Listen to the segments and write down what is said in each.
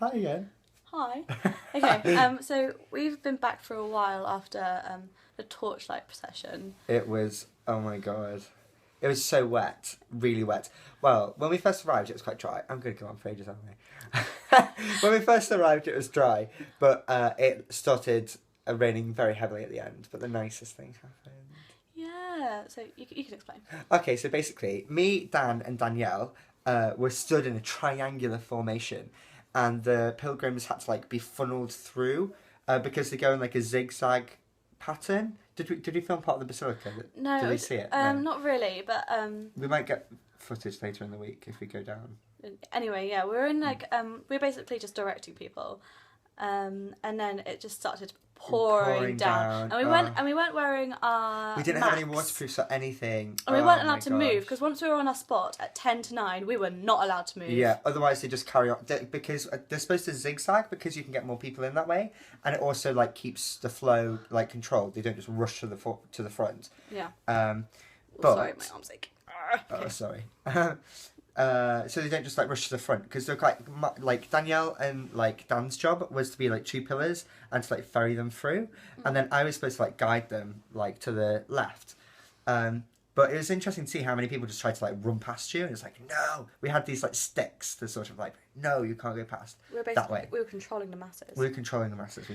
Hi again. Hi. Okay, so we've been back for a while after the torchlight procession. It was, oh my god. It was so wet, really wet. Well, when we first arrived, it was quite dry. I'm going to go on for ages, aren't I? When we first arrived, it was dry, but it started raining very heavily at the end, but the nicest things happened. Yeah, so you can explain. Okay, so basically, me, Dan, and Danielle were stood in a triangular formation, and the pilgrims had to be funneled through because they go in a zigzag pattern. Did we film part of the basilica? No. Did we see it? No. No. Not really, but We might get footage later in the week if we go down. Anyway, yeah, we're in we're basically just directing people, and then it just started pouring down. And we weren't wearing our. We didn't masks. have any waterproofs or anything. And we weren't allowed to move because once we were on our spot at 10 to 9, we were not allowed to move. Yeah, otherwise they just carry on because they're supposed to zigzag because you can get more people in that way, and it also keeps the flow controlled. They don't just rush to the front. Yeah. But sorry, my arm's aching. Oh, sorry. So they don't just rush to the front because they're Danielle and Dan's job was to be two pillars and to ferry them through, and then I was supposed to guide them to the left. But it was interesting to see how many people just tried to run past you, and it's no. We had these sticks to sort of no, you can't go past that way. We were controlling the masses. We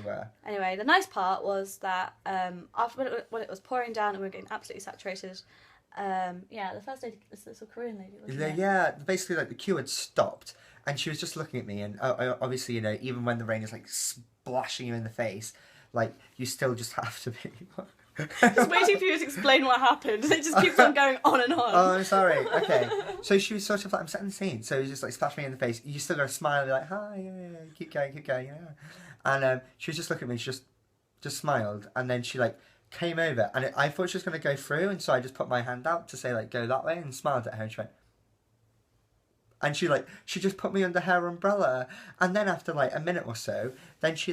were. Anyway, the nice part was that after when it was pouring down and we were getting absolutely saturated. The first lady, this little Korean lady, wasn't it? Yeah, basically the queue had stopped, and she was just looking at me, and obviously even when the rain is splashing you in the face, you still just have to be. Just waiting for you to explain what happened. It just keeps on going on and on. Oh, I'm sorry. Okay, so she was sort of I'm setting the scene, so you just splash me in the face. You still gotta smile and be hi, yeah, keep going, yeah. And she was just looking at me. She just smiled, and then she came over, and I thought she was going to go through, and so I just put my hand out to say go that way, and smiled at her, and she went, and she just put me under her umbrella, and then after a minute or so, then she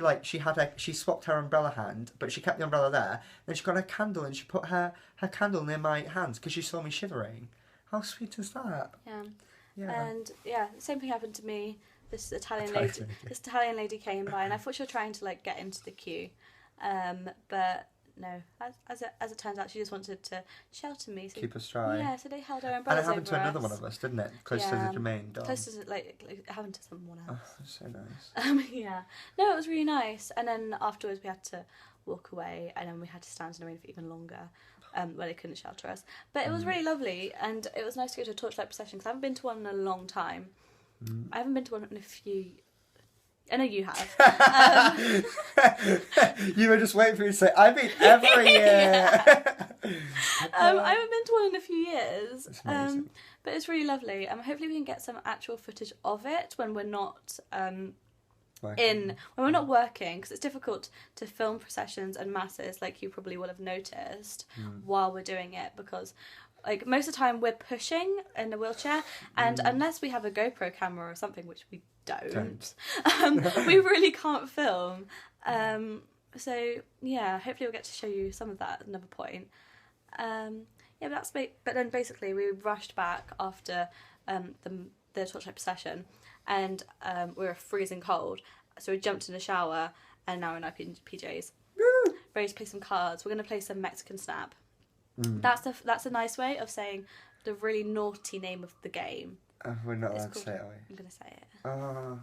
swapped her umbrella hand, but she kept the umbrella there, then she got a candle, and she put her candle near my hands, because she saw me shivering. How sweet is that? Yeah. And the same thing happened to me. This Italian lady came by, and I thought she was trying to get into the queue, but no, as it turns out, she just wanted to shelter me. So, keep us dry. Yeah, so they held her umbrellas over us. And it happened to another one of us, didn't it? Close to the Jermaine dog. Close to it happened to someone else. Oh, that's so nice. Yeah. No, it was really nice. And then afterwards we had to walk away, and then we had to stand in the rain for even longer, where they couldn't shelter us. But it was really lovely, and it was nice to go to a torchlight procession, because I haven't been to one in a long time. I haven't been to one in a few. I know you have. You were just waiting for me to say, I've been every year. I haven't been to one in a few years. That's amazing. But it's really lovely. Hopefully we can get some actual footage of it when we're not when we're not working, because it's difficult to film processions and masses, like you probably will have noticed, while we're doing it, because most of the time we're pushing in the wheelchair, and unless we have a GoPro camera or something, which we don't. We really can't film. So yeah, hopefully we'll get to show you some of that at another point. But then basically we rushed back after the torchlight procession, and we were freezing cold, so we jumped in the shower, and now we're in our PJs. Woo! Ready to play some cards. We're going to play some Mexican Snap. That's a nice way of saying the really naughty name of the game. We're not allowed to say it, are we? I'm going to say it. Oh.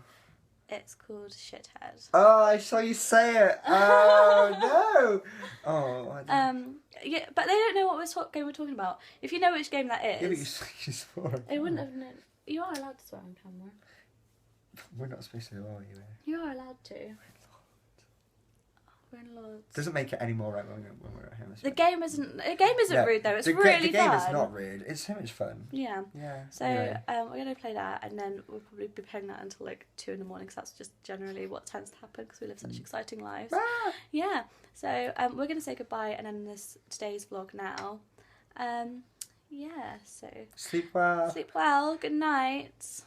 It's called Shithead. Oh, I saw you say it. Oh, no. Oh, I don't... Yeah, but they don't know what game we're talking about. If you know which game that is... Yeah, but you swore. They wouldn't have known. You are allowed to swear on camera. We're not supposed to, are you? You are allowed to. We're in Lords. Doesn't make it any more right when we're at home. The game isn't rude though. It's really fun. The game is not rude. It's so much fun. Yeah. Yeah. So anyway. We're gonna play that, and then we'll probably be playing that until 2 in the morning, because that's just generally what tends to happen, because we live such exciting lives. Ah! Yeah. So we're gonna say goodbye and end today's vlog now. Yeah. So Sleep well. Sleep well. Good night.